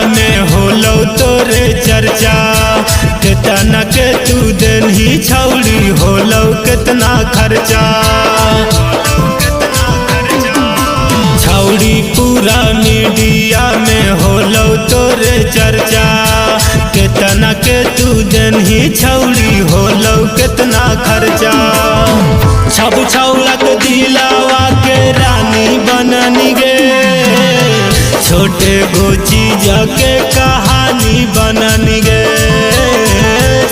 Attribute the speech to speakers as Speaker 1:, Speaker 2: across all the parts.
Speaker 1: में होलो तोरे चर्चा। कितना के तू दिन ही छौड़ी होलो कितना खर्चा। छौड़ी पूरा मीडिया में होलो तोरे चर्चा। कितना के तू दिन ही छौड़ी होलो कितना खर्चा। छब छौड़ा के दिलावा के रानी बननी गे। छोटे गो चीज के कहानी बननी गे।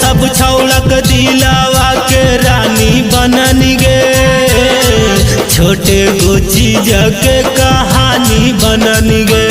Speaker 1: सब छौड़ा के दिलावा के रानी बननी गे। छोटे गो चीज के कहानी बननी गे।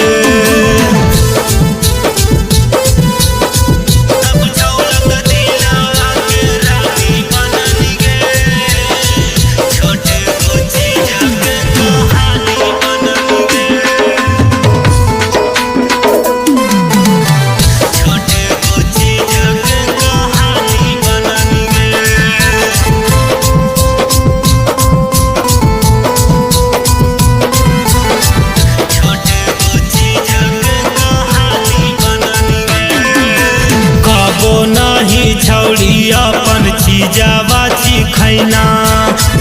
Speaker 1: छौड़ी अपन चीजावा खैना।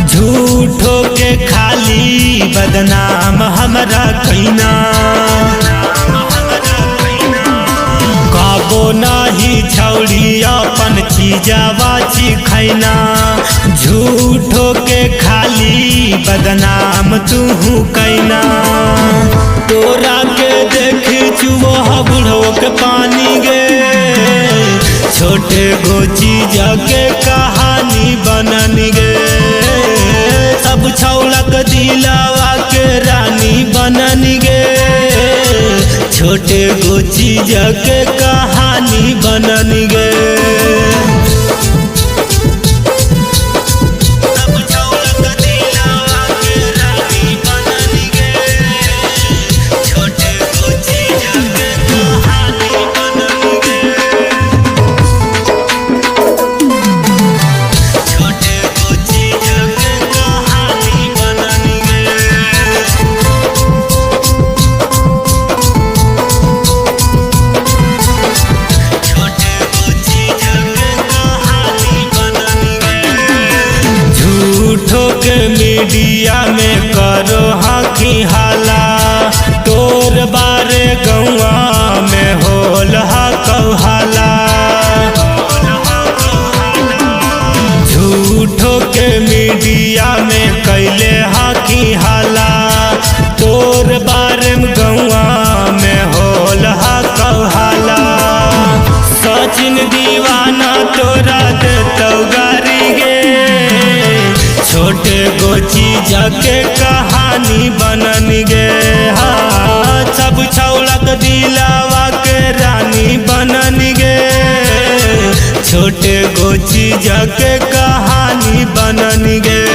Speaker 1: झूठो के खाली बदनाम हमरा कैना। कबो नाही छौड़ी अपन चीजावा खैना। झूठो के खाली बदनाम तू कैना। तोरा के देख चुबो बुढ़ो के पानी गे। छोटे गो चीज के कहानी बननी गे। सब छौड़ा के दिलावा के रानी बननी गे। छोटे गो चीज के कहानी बननी गे। मीडिया में करो हाकी हाला। तोर बारे गौआ में होल कौहाला। झूठो के मीडिया में कैले हाकी हाला। तोर बारे में गौआ में होल कौहाला। सचिन दीवाना तोरा देतौ गारी गे। छोटे गो चीज के कहानी बननी गे। हाँ सब छौड़ा के दिलावा के रानी बननी गे। छोटे गो चीज के कहानी बननी गे।